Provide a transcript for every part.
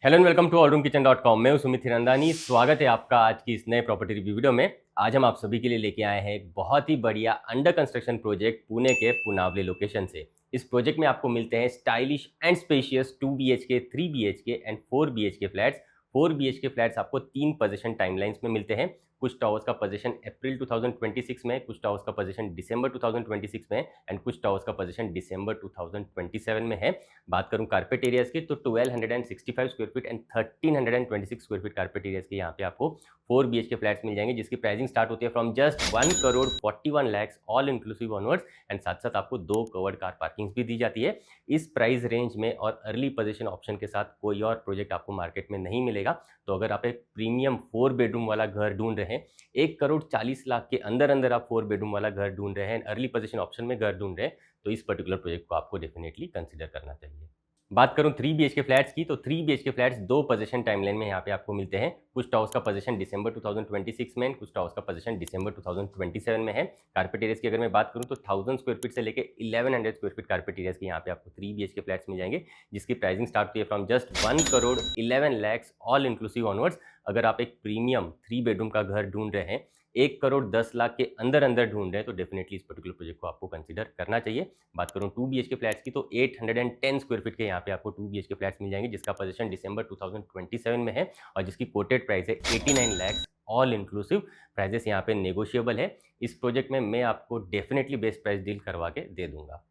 Hello and welcome to allroomkitchen.com। मैं हूं सुमित हिरंदानी। स्वागत है आपका आज की इस नए प्रॉपर्टी रिव्यू वीडियो में। आज हम आप सभी के लिए लेके आए हैं एक बहुत ही बढ़िया अंडर कंस्ट्रक्शन प्रोजेक्ट पुणे के पुनावली लोकेशन से। इस प्रोजेक्ट में आपको मिलते हैं stylish and spacious 2 BHK, 3 BHK and 4 BHK flats. 4 BHK flats आपको 3 पोजीशन टाइमलाइंस में मिलते हैं। कुछ टावर्स का पोजीशन अप्रैल 2026 में, कुछ टावर्स का पोजीशन दिसंबर 2026 में एंड कुछ टावर्स का पोजीशन दिसंबर 2027 में है। बात करूं कारपेट एरियाज की तो 1265 square feet and 1326 square feet carpet areas के यहाँ पे आपको 4 BHK फ्लैट्स मिल जाएंगे, जिसकी प्राइसिंग स्टार्ट होती है from just 1 crore 41 lakh all inclusive onwards and साथ साथ आपको 2 कवर्ड कार पार्किंग भी दी जाती है। इस प्राइस रेंज में और अर्ली पोजीशन ऑप्शन के साथ कोई और प्रोजेक्ट आपको मार्केट में नहीं मिलेगा। तो अगर आप एक प्रीमियम 4 बेडरूम वाला घर ढूंढ रहे हैं, 1 करोड़ 40 लाख के अंदर अंदर आप 4 बेडरूम वाला घर ढूंढ रहे हैं, अर्ली पोजीशन ऑप्शन में घर ढूंढ रहे हैं, तो इस पर्टिकुलर प्रोजेक्ट को आपको डेफिनेटली कंसीडर करना चाहिए। बात करूं 3 BHK फ्लैट्स की तो 3 BHK फ्लैट्स 2 पोजीशन टाइमलाइन में यहाँ पे आपको मिलते हैं। कुछ टावर्स का पोजीशन दिसंबर 2026 में, कुछ टावर्स का पोजीशन दिसंबर 2027 में है। कारपेट एरियाज की अगर मैं बात करूं तो 1000 स्क्वायर फीट से लेके 1100 स्क्वायर फीट कारपेट एरियाज के यहाँ पे आपको 3 BHK फ्लैट्स मिल जाएंगे, जिसकी प्राइसिंग स्टार्ट होती है from just 1 crore 11 lakh all inclusive onwards. अगर आप एक प्रीमियम 3 बेडरूम का घर ढूंढ रहे हैं, 1 करोड़ 10 लाख के अंदर अंदर ढूंढ रहे हैं, तो डेफिनेटली इस पर्टिकुलर प्रोजेक्ट को आपको कंसीडर करना चाहिए। बात करूं 2 BHK फ्लैट्स की तो 810 स्क्वायर फीट के यहाँ पे आपको 2 BHK फ्लैट्स मिल जाएंगे, जिसका पोजीशन दिसंबर 2027 में है और जिसकी कोटेड प्राइस है 89 लाख ऑल इंक्लूसिव। प्राइजेस यहाँ पे नेगोशिएबल है। इस प्रोजेक्ट में मैं आपको डेफिनेटली बेस्ट प्राइस डील करवा के दे दूंगा।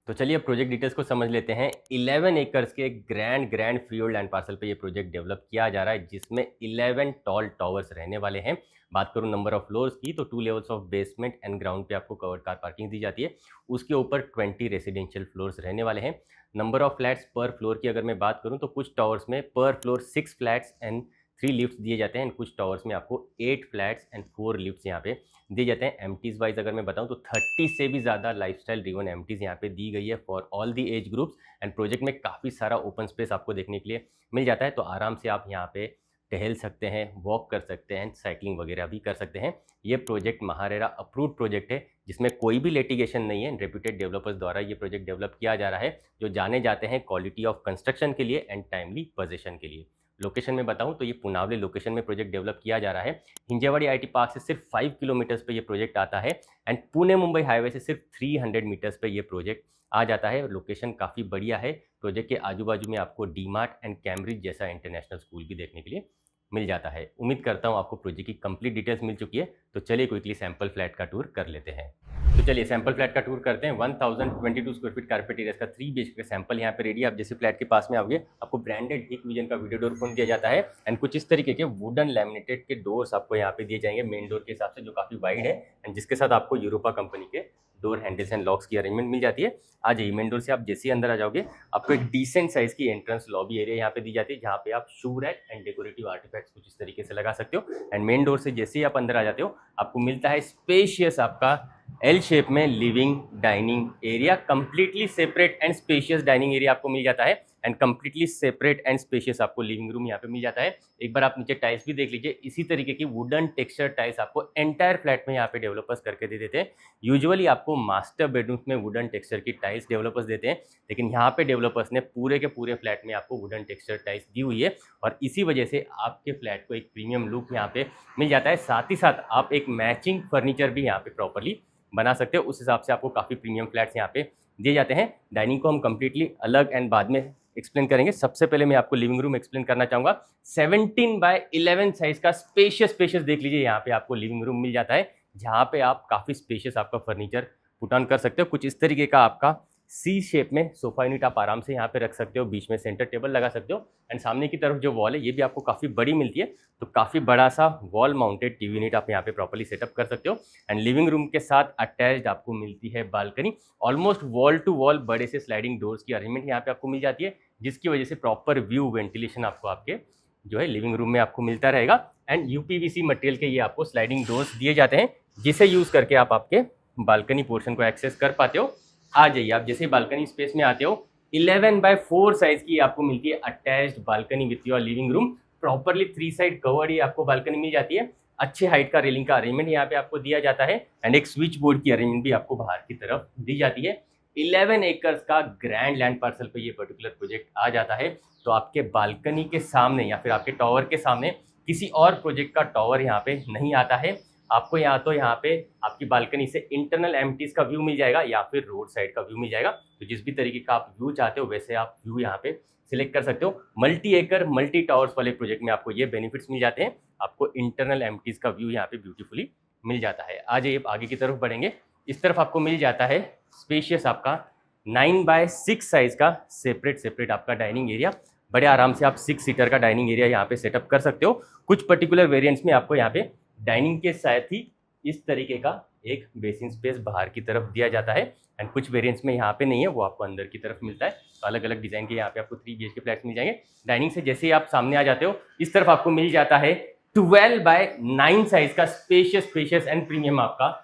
तो चलिए अब प्रोजेक्ट डिटेल्स को समझ लेते हैं। 11 एकर्स के ग्रैंड फ्रीहोल्ड लैंड पार्सल पे ये प्रोजेक्ट डेवलप किया जा रहा है, जिसमें 11 टॉल टावर्स रहने वाले हैं। बात करूं नंबर ऑफ फ्लोर्स की तो 2 levels of basement and ground पे आपको कवर्ड कार पार्किंग दी जाती है। उसके ऊपर 20 रेसिडेंशियल फ्लोर्स रहने वाले हैं। नंबर ऑफ फ्लैट्स पर फ्लोर की अगर मैं बात करूं तो कुछ टावर्स में पर फ्लोर 6 फ्लैट्स एंड 3 लिफ्ट्स दिए जाते हैं। कुछ टावर्स में आपको 8 फ्लैट्स एंड 4 लिफ्ट्स यहाँ पे दिए जाते हैं। एमटीज वाइज अगर मैं बताऊं तो 30 से भी ज़्यादा लाइफस्टाइल ड्रिवन एमटीज यहाँ पे दी गई है for all the age groups. And project में काफ़ी सारा ओपन स्पेस आपको देखने के लिए मिल जाता है, तो आराम से आप यहाँ पे टहल सकते हैं, वॉक कर सकते हैं, साइकिलिंग वगैरह भी कर सकते हैं। ये प्रोजेक्ट महारेरा अप्रूव्ड प्रोजेक्ट है, जिसमें कोई भी लिटिगेशन नहीं है। रेप्यूटेड डेवलपर्स द्वारा ये प्रोजेक्ट डेवलप किया जा रहा है, जो जाने जाते हैं क्वालिटी ऑफ कंस्ट्रक्शन के लिए एंड टाइमली पोजीशन के लिए। लोकेशन में बताऊं तो ये पुनावली लोकेशन में प्रोजेक्ट डेवलप किया जा रहा है। हिंजेवाड़ी आईटी पार्क से सिर्फ 5 किलोमीटर्स पे ये प्रोजेक्ट आता है एंड पुणे मुंबई हाईवे से सिर्फ 300 मीटर्स पे ये प्रोजेक्ट आ जाता है। लोकेशन काफ़ी बढ़िया है। प्रोजेक्ट के आजू बाजू में आपको डीमार्ट एंड कैम्ब्रिज जैसा इंटरनेशनल स्कूल भी देखने के लिए मिल जाता है। उम्मीद करता हूँ आपको प्रोजेक्ट की कंप्लीट डिटेल्स मिल चुकी है। तो चलिए क्विकली सैंपल फ्लैट का टूर कर लेते हैं। तो चलिए सैंपल फ्लैट का टूर करते हैं। 1022 स्क्वायर फीट कारपेट एरिया का 3 BHK का सैंपल यहाँ पे रेडी है। आप जैसे फ्लैट के पास में आओगे आपको ब्रांडेड हिक विजन का वीडियो डोर फोन दिया जाता है एंड कुछ इस तरीके के वुडन लैमिनेटेड के डोर्स आपको यहाँ पे दिए जाएंगे मेन डोर के हिसाब से, जो काफ़ी वाइड है एंड जिसके साथ आपको यूरोपा कंपनी के डोर हैंडल्स एंड लॉक्स की अरेंजमेंट मिल जाती है। आ जाइए मेन डोर से आप जैसे ही अंदर आ जाओगे आपको एक डिसेंट साइज की एंट्रेंस लॉबी एरिया यहाँ पे दी जाती है, जहाँ पे आप shoe rack and decorative artefacts कुछ इस तरीके से लगा सकते हो। एंड मेन डोर से जैसे ही आप अंदर आ जाते हो आपको मिलता है स्पेशियस आपका एल शेप में living dining area. Completely separate and spacious dining area आपको मिल जाता है and completely separate and spacious आपको लिविंग रूम यहाँ पे मिल जाता है। एक बार आप नीचे टाइल्स भी देख लीजिए, इसी तरीके की वुडन टेक्सचर टाइल्स आपको एंटायर फ्लैट में यहाँ पे डेवलपर्स करके दे देते हैं। यूजुअली आपको मास्टर बेडरूम्स में वुडन टेक्सचर की टाइल्स डेवलपर्स देते हैं, लेकिन यहाँ पे डेवलपर्स ने पूरे के पूरे फ्लैट में आपको वुडन टेक्सचर टाइल्स दी हुई है और इसी वजह से आपके फ्लैट को एक प्रीमियम लुक यहाँ पे मिल जाता है। साथ ही साथ आप एक मैचिंग फर्नीचर भी यहाँ पे प्रॉपरली बना सकते हो। उस हिसाब से आपको काफ़ी प्रीमियम फ्लैट्स यहाँ पे दिए जाते हैं। डाइनिंग को हम कंप्लीटली अलग एंड बाद में एक्सप्लेन करेंगे। सबसे पहले मैं आपको लिविंग रूम एक्सप्लेन करना चाहूँगा। 17x11 साइज का स्पेशियस देख लीजिए, यहाँ पे आपको लिविंग रूम मिल जाता है, जहाँ पे आप काफ़ी स्पेशियस आपका फर्नीचर पुट ऑन कर सकते हो। कुछ इस तरीके का आपका सी शेप में सोफा यूनिट आप आराम से यहाँ पे रख सकते हो, बीच में सेंटर टेबल लगा सकते हो एंड सामने की तरफ जो वॉल है ये भी आपको काफ़ी बड़ी मिलती है, तो काफ़ी बड़ा सा वॉल माउंटेड टीवी यूनिट आप यहाँ पे प्रॉपर्ली सेटअप कर सकते हो। एंड लिविंग रूम के साथ अटैच्ड आपको मिलती है balcony. Almost wall to wall बड़े से स्लाइडिंग डोर्स की अरेंजमेंट यहाँ पे आपको मिल जाती है, जिसकी वजह से प्रॉपर व्यू वेंटिलेशन आपको आपके जो है लिविंग रूम में आपको मिलता रहेगा। एंड यूपीवीसी मटेरियल के ये आपको स्लाइडिंग डोर्स दिए जाते हैं, जिसे यूज़ करके आप आपके बालकनी पोर्शन को एक्सेस कर पाते हो। आ जाइए आप जैसे बालकनी स्पेस में आते हो, 11x4 साइज की आपको मिलती है attached balcony with your living room. Properly 3 side covered ही आपको बालकनी मिल जाती है। अच्छे हाइट का रेलिंग का अरेंजमेंट यहाँ पे आपको दिया जाता है एंड एक स्विच बोर्ड की अरेंजमेंट भी आपको बाहर की तरफ दी जाती है। 11 एकर्स का ग्रैंड लैंड पार्सल पे ये पर्टिकुलर प्रोजेक्ट आ जाता है। तो तो आपके बालकनी के सामने या फिर आपके टॉवर के सामने किसी और प्रोजेक्ट का टॉवर यहाँ पे नहीं आता है। आपको यहाँ पे आपकी बालकनी से इंटरनल एम्प्टीज का व्यू मिल जाएगा या फिर रोड साइड का व्यू मिल जाएगा। तो जिस भी तरीके का आप व्यू चाहते हो वैसे आप व्यू यहाँ पे सिलेक्ट कर सकते हो। मल्टी एकड़ मल्टी टावर्स वाले प्रोजेक्ट में आपको ये बेनिफिट्स मिल जाते हैं, आपको इंटरनल एम्प्टीज का व्यू यहाँ पे ब्यूटीफुली मिल जाता है। आ जाइए आगे की तरफ बढ़ेंगे। इस तरफ आपको मिल जाता है स्पेशियस आपका 9x6 साइज का सेपरेट आपका डाइनिंग एरिया। बड़े आराम से आप 6 सीटर का डाइनिंग एरिया यहाँ पे सेटअप कर सकते हो। कुछ पर्टिकुलर वेरिएंट्स में आपको यहाँ पे डाइनिंग के साथ ही इस तरीके का एक बेसिन स्पेस बाहर की तरफ दिया जाता है एंड कुछ वेरिएंट्स में यहाँ पे नहीं है, वो आपको अंदर की तरफ मिलता है। तो अलग अलग डिजाइन के यहाँ पे आपको 3 BHK फ्लैट्स मिल जाएंगे। डाइनिंग से जैसे ही आप सामने आ जाते हो इस तरफ आपको मिल जाता है 12x9 साइज का स्पेशियस एंड प्रीमियम आपका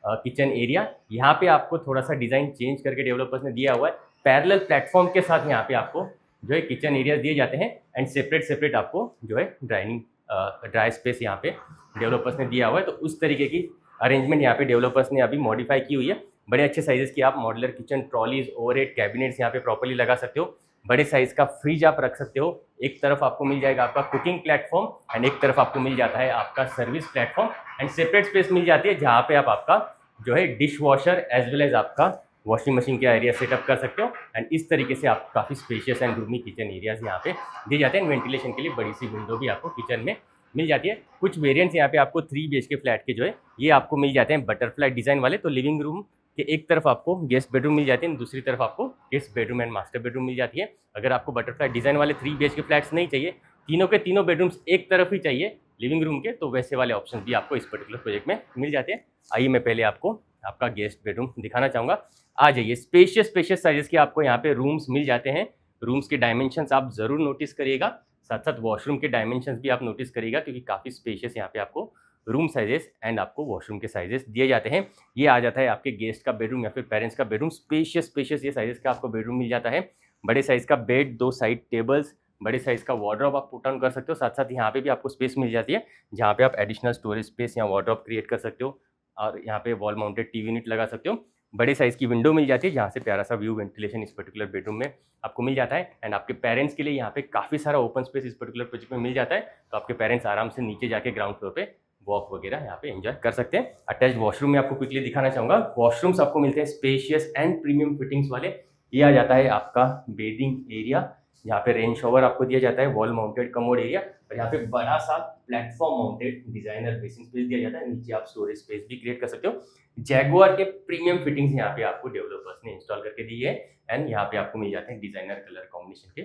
किचन एरिया। यहाँ पे आपको थोड़ा सा डिजाइन चेंज करके डेवलपर्स ने दिया हुआ है। पैरेलल प्लेटफॉर्म के साथ यहाँ पे आपको जो है किचन एरियाज दिए जाते हैं एंड सेपरेट आपको जो है ड्राई स्पेस यहाँ पे डेवलपर्स ने दिया हुआ है। तो उस तरीके की अरेंजमेंट यहाँ पे डेवलपर्स ने अभी मॉडिफाई की हुई है। बड़े अच्छे साइजेस की आप modular kitchen trolleys overhead cabinets यहाँ पे प्रॉपर्ली लगा सकते हो। बड़े साइज का फ्रिज आप रख सकते हो। एक तरफ आपको मिल जाएगा आपका कुकिंग प्लेटफॉर्म एंड एक तरफ आपको मिल जाता है आपका service platform and separate space मिल जाती है जहाँ पे आप आपका जो है dish washer as well as आपका वॉशिंग मशीन का एरिया सेटअप कर सकते हो। एंड इस तरीके से आप काफ़ी spacious and roomy kitchen areas यहाँ पे दिए जाते हैं। वेंटिलेशन के लिए बड़ी सी विंडो भी आपको किचन में मिल जाती है। कुछ वेरिएंट्स यहाँ पे आपको 3 BHK फ्लैट के जो है ये आपको मिल जाते हैं बटरफ्लाई डिज़ाइन वाले। तो लिविंग रूम के एक तरफ आपको गेस्ट बेडरूम मिल जाती है, दूसरी तरफ आपको guest bedroom and master bedroom मिल जाती है। अगर आपको बटरफ्लाई डिज़ाइन वाले 3 BHK फ्लैट्स नहीं चाहिए, तीनों के तीनों बेडरूम्स एक तरफ ही चाहिए लिविंग रूम के, तो वैसे वाले ऑप्शन भी आपको इस पर्टिकुलर प्रोजेक्ट में मिल जाते हैं। आइए मैं पहले आपको आपका गेस्ट बेडरूम दिखाना चाहूँगा। आ जाइए। स्पेशियस साइजेस के आपको यहाँ पे रूम्स मिल जाते हैं। रूम्स के डायमेंशंस आप ज़रूर नोटिस करिएगा, साथ साथ वॉशरूम के डायमेंशंस भी आप नोटिस करिएगा क्योंकि काफ़ी स्पेशियस यहाँ पे आपको रूम साइजेस एंड आपको वॉशरूम के साइजेस दिए जाते हैं। ये आ जाता है आपके गेस्ट का बेडरूम या फिर पेरेंट्स का बेडरूम। स्पेशियस ये साइजेस का आपको बेडरूम मिल जाता है। बड़े साइज़ का बेड, 2 साइड टेबल्स, बड़े साइज़ का वार्डरोब आप पुट ऑन कर सकते हो। साथ साथ यहाँ पे भी आपको स्पेस मिल जाती है जहाँ पे आप एडिशनल स्टोरेज स्पेस या वार्डरोब क्रिएट कर सकते हो और यहाँ पे वॉल माउंटेड टीवी यूनिट लगा सकते हो। बड़े साइज़ की विंडो मिल जाती है जहाँ से प्यारा सा व्यू वेंटिलेशन इस पर्टिकुलर बेडरूम में आपको मिल जाता है। एंड आपके पेरेंट्स के लिए यहाँ पे काफ़ी सारा ओपन स्पेस इस पर्टिकुलर प्रोजेक्ट में मिल जाता है। तो आपके पेरेंट्स आराम से नीचे जाके ग्राउंड फ्लोर पे वॉक वगैरह यहाँ पे एंजॉय कर सकते हैं। अटैच वॉशरूम में आपको क्विकली दिखाना चाहूँगा। वॉशरूम्स आपको मिलते हैं स्पेशियस एंड प्रीमियम फिटिंग्स वाले। ये आ जाता है आपका बेडिंग एरिया, यहाँ पे रेन शॉवर आपको दिया जाता है, वॉल माउंटेड कमोड एरिया और यहाँ पे बड़ा सा platform mounted designer basin space दिया जाता है। नीचे आप स्टोरेज स्पेस भी क्रिएट कर सकते हो। जैगुआर के प्रीमियम फिटिंग्स यहाँ पे आपको डेवलपर्स ने इंस्टॉल करके दी है एंड यहाँ पे आपको मिल जाते हैं डिजाइनर कलर कॉम्बिनेशन के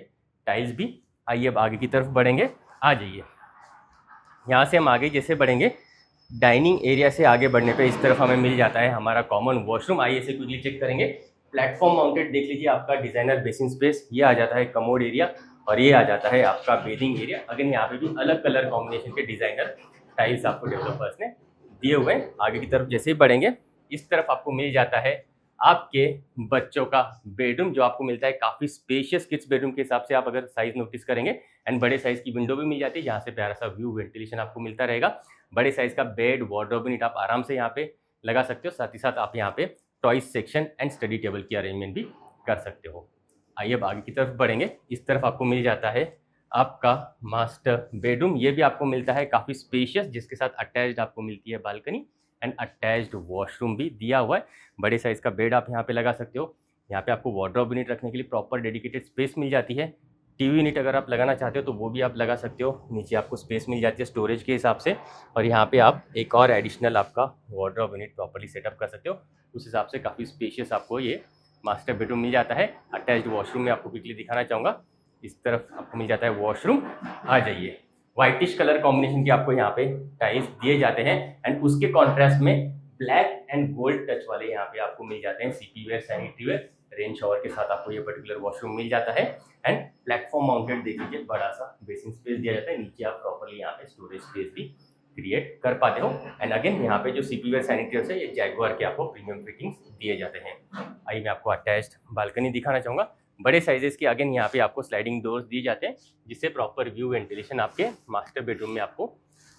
टाइल्स भी। आइए अब आगे की तरफ बढ़ेंगे। आ जाइए। यहाँ से हम आगे जैसे बढ़ेंगे, डाइनिंग एरिया से आगे बढ़ने पे इस तरफ हमें मिल जाता है हमारा कॉमन वॉशरूम। आइए इसे क्विकली चेक करेंगे। प्लेटफॉर्म माउंटेड देख लीजिए आपका डिजाइनर बेसिन स्पेस। ये आ जाता है कमोड एरिया और ये आ जाता है आपका बेडिंग एरिया। अगेन यहाँ पे भी अलग कलर कॉम्बिनेशन के डिजाइनर टाइल्स आपको डेवलपर्स ने दिए हुए हैं। आगे की तरफ जैसे ही बढ़ेंगे इस तरफ आपको मिल जाता है आपके बच्चों का बेडरूम जो आपको मिलता है काफ़ी स्पेशियस किड्स बेडरूम के हिसाब से आप अगर साइज नोटिस करेंगे। एंड बड़े साइज की विंडो भी मिल जाती है जहाँ से प्यारा सा व्यू वेंटिलेशन आपको मिलता रहेगा। बड़े साइज का बेड, वार्डरोब यूनिट आप आराम से यहाँ पे लगा सकते हो। साथ ही साथ आप यहाँ पे toys section and study table की अरेंजमेंट भी कर सकते हो। आइए अब आगे की तरफ बढ़ेंगे। इस तरफ आपको मिल जाता है आपका मास्टर बेडरूम। ये भी आपको मिलता है काफ़ी स्पेशियस, जिसके साथ अटैच्ड आपको मिलती है बालकनी एंड अटैच्ड वॉशरूम भी दिया हुआ है। बड़े साइज़ का बेड आप यहाँ पे लगा सकते हो। यहाँ पे आपको वार्डरोब यूनिट रखने के लिए प्रॉपर डेडिकेटेड स्पेस मिल जाती है। टीवी यूनिट अगर आप लगाना चाहते हो तो वो भी आप लगा सकते हो। नीचे आपको स्पेस मिल जाती है स्टोरेज के हिसाब से और यहाँ पे आप एक और एडिशनल आपका वार्डरोब यूनिट प्रॉपर्ली सेटअप कर सकते हो। उस हिसाब से काफ़ी स्पेशियस आपको ये मास्टर बेडरूम मिल जाता है। अटैच्ड वॉशरूम में आपको क्विकली दिखाना चाहूँगा। इस तरफ आपको मिल जाता है वॉशरूम। आ जाइए। वाइटिश कलर कॉम्बिनेशन के आपको यहाँ पे टाइल्स दिए जाते हैं एंड उसके कॉन्ट्रास्ट में ब्लैक एंड गोल्ड टच वाले यहाँ पे आपको मिल जाते हैं CP ware, sanitary ware, rain shower के साथ आपको ये पर्टिकुलर वॉशरूम मिल जाता है। एंड प्लेटफॉर्म माउंटेड देख लीजिए, बड़ा सा बेसिन स्पेस दिया जाता है। नीचे आप प्रॉपर्ली यहाँ पे स्टोरेज स्पेस भी क्रिएट कर पाते हो। एंड अगेन यहाँ पे जो सीपी वेयर सैनिटरी है ये जैगुआर के आपको प्रीमियम फिटिंग्स दिए जाते हैं। आइए मैं आपको अटैच्ड बालकनी दिखाना चाहूँगा। बड़े साइजेस की अगेन यहाँ पे आपको स्लाइडिंग डोर्स दिए जाते हैं जिससे प्रॉपर व्यू वेंटिलेशन आपके मास्टर बेडरूम में आपको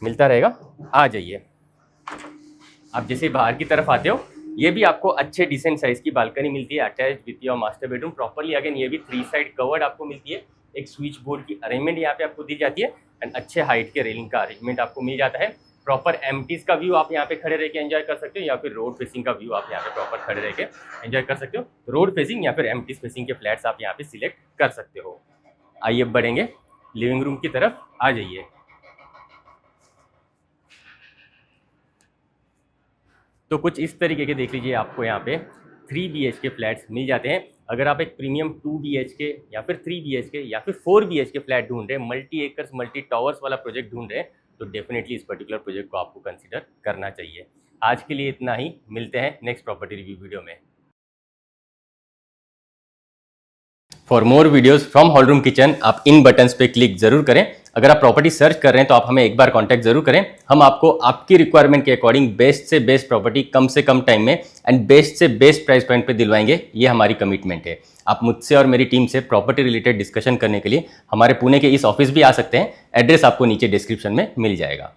मिलता रहेगा। आ जाइए। आप जैसे बाहर की तरफ आते हो ये भी आपको अच्छे डिसेंट साइज की बालकनी मिलती है attached with your master bedroom properly. Again ये भी 3 साइड कवर्ड आपको मिलती है। एक स्विच बोर्ड की अरेंजमेंट यहाँ पे आपको दी जाती है एंड अच्छे हाइट के रेलिंग का अरेंजमेंट आपको मिल जाता है। प्रॉपर एमटीज का व्यू आप यहाँ पे खड़े रह के एंजॉय कर सकते हो या फिर रोड फेसिंग का व्यू आप यहाँ पे प्रॉपर खड़े रह के एंजॉय कर सकते हो। रोड फेसिंग या फिर एमटीज फेसिंग के फ्लैट्स आप यहाँ पे सिलेक्ट कर सकते हो। आइए बढ़ेंगे लिविंग रूम की तरफ, आ जाइए। तो कुछ इस तरीके के देख लीजिए आपको यहाँ पे 3 BHK फ्लैट्स मिल जाते हैं। अगर आप एक प्रीमियम 2 BHK या फिर 3 BHK या फिर 4 BHK फ्लैट ढूंढ रहे हैं, मल्टी एकर्स मल्टी टावर्स वाला प्रोजेक्ट ढूंढ रहे हैं, तो डेफिनेटली इस पर्टिकुलर प्रोजेक्ट को आपको कंसीडर करना चाहिए। आज के लिए इतना ही, मिलते हैं नेक्स्ट प्रॉपर्टी रिव्यू वीडियो में। For more videos from hall room kitchen आप इन बटन्स पे क्लिक जरूर करें। अगर आप प्रॉपर्टी सर्च कर रहे हैं तो आप हमें एक बार कांटेक्ट जरूर करें। हम आपको आपकी रिक्वायरमेंट के अकॉर्डिंग बेस्ट से बेस्ट प्रॉपर्टी कम से कम टाइम में एंड बेस्ट से बेस्ट प्राइस पॉइंट पे दिलवाएंगे, ये हमारी कमिटमेंट है। आप मुझसे और मेरी टीम से प्रॉपर्टी रिलेटेड डिस्कशन करने के लिए हमारे पुणे के इस ऑफिस भी आ सकते हैं। एड्रेस आपको नीचे डिस्क्रिप्शन में मिल जाएगा।